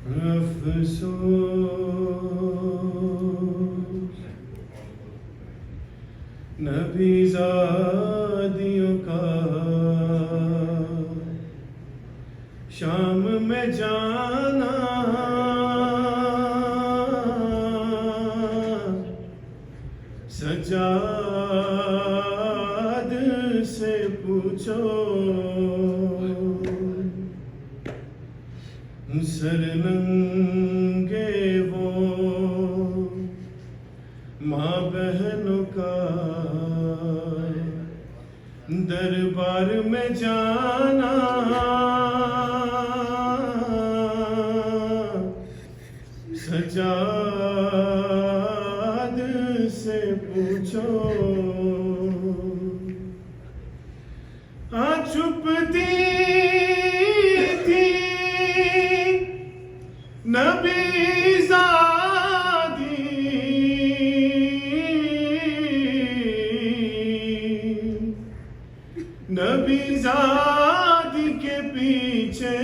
अफसोस नबीज़ादियों का शाम में जाना, सजाद से पूछो सरनंगे वो माँ बहनों का दरबार में जाना, सजाद से पूछो छुपती थी नबीज़ादी नबीज़ादी के पीछे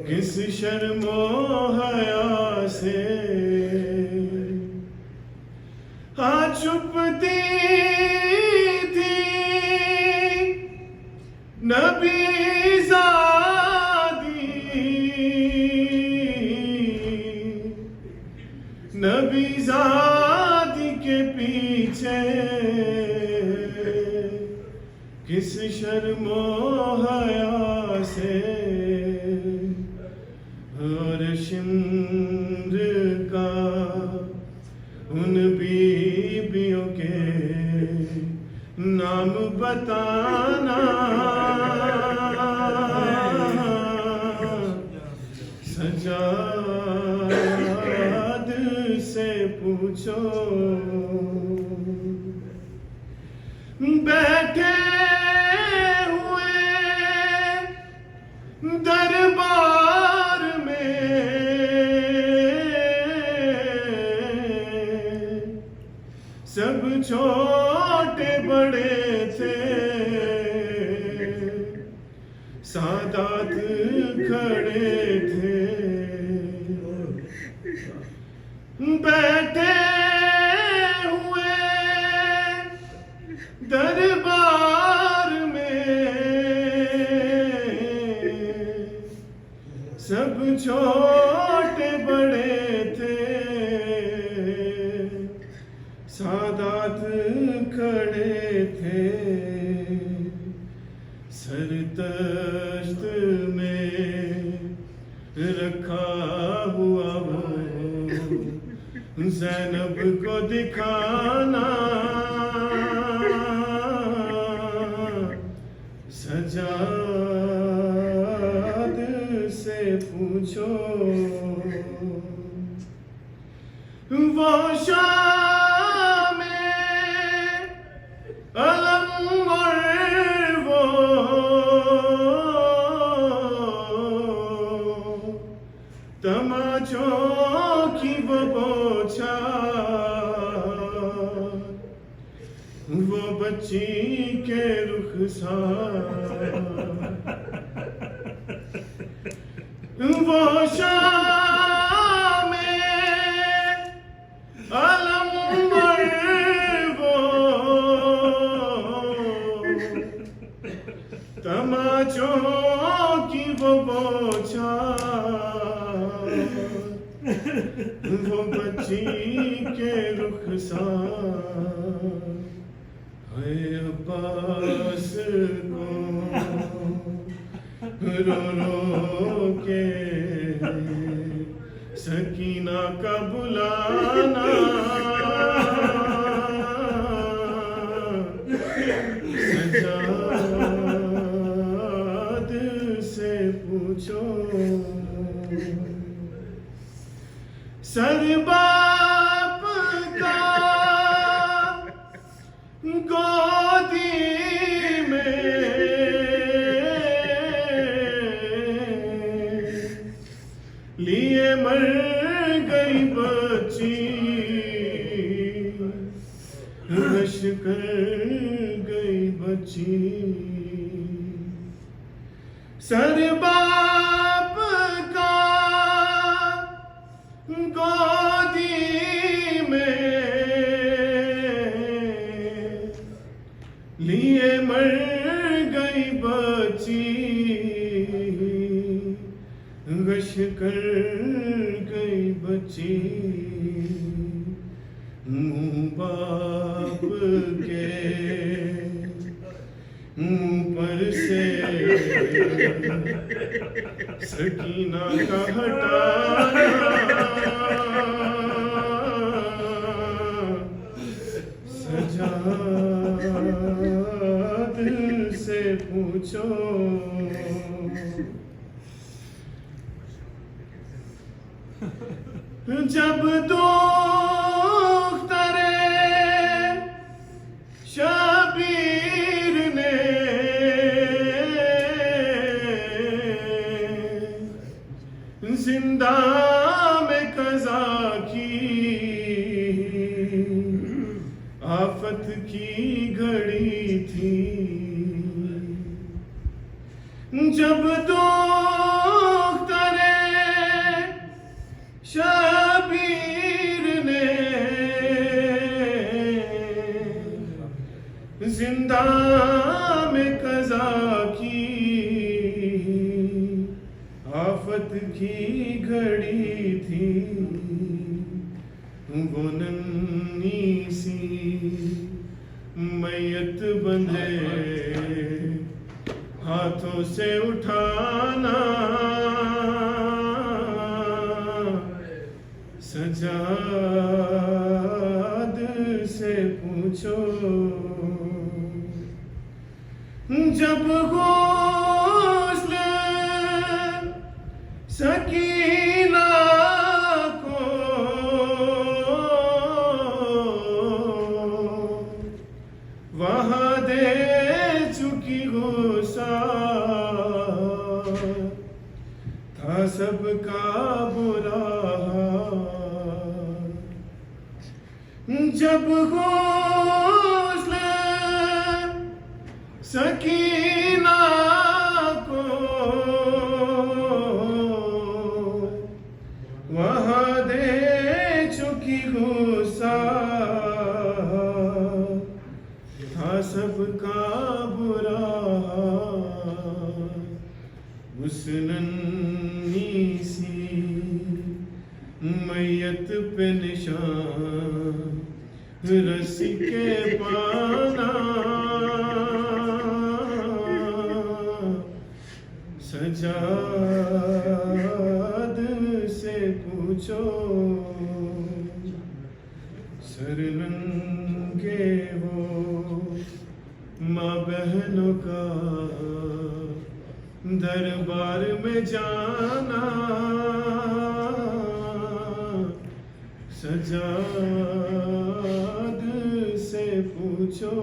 किस शर्मो हया से छुपती थी नबीज़ादी नबीज़ादी के पीछे किस शर्मो हया से और शिंद का उन बीबियों के नाम बताना, सजाद से पूछो बैठे हुए दरबार में सब छोटे बड़े थे, सादात खड़े थे, बैठे हुए दरबार में सब छोटे बड़े थे, सादात खड़े थे, सर तश्त में रखा हुआ वो ज़ैनब को दिखाना, सजाद से पूछो वो शाम अलम और वो तमाचों की वो बौछार, वो बच्ची के रुखसार, वो शाम अलम और वो तमाचों की वो बौछार, वो बच्ची के रुखसार, है अब्बास को रो रो के सकीना का बुलाना, सजाद से पूछो सर बाप का गोदी में लिए मर गई बच्ची, रश कर गई बच्ची, सर बाप का गोदी में लिए मर गई बच्ची, गश कर गई बच्ची। मुँह बाप के मुँह पर से सकीना का हटाना, सजाद से पूछो। जब दुख तरे शबीर ने जिंदा में कज़ा की, आफत की घड़ी थी। जब दुख तरे शबीर ने जिंदा में कज़ा की, आफत की घड़ी थी। वो नन्ही सी मैयत बंधे हाथों से उठाना, सजाद से पूछो। जब गुस्ल सकीना को वहाँ दे चुकी गुस्सा था सबका बुरा। जब गुस्ल सकीना को वहाँ दे चुकी गुस्सा था सबका बुरा। उस नन्ही सी मैयत पे निशान रस्सी के पाना, सजाद से पूछो। सर नंगे वो माँ बहनों का दरबार में जाना, सजाद से पूछो।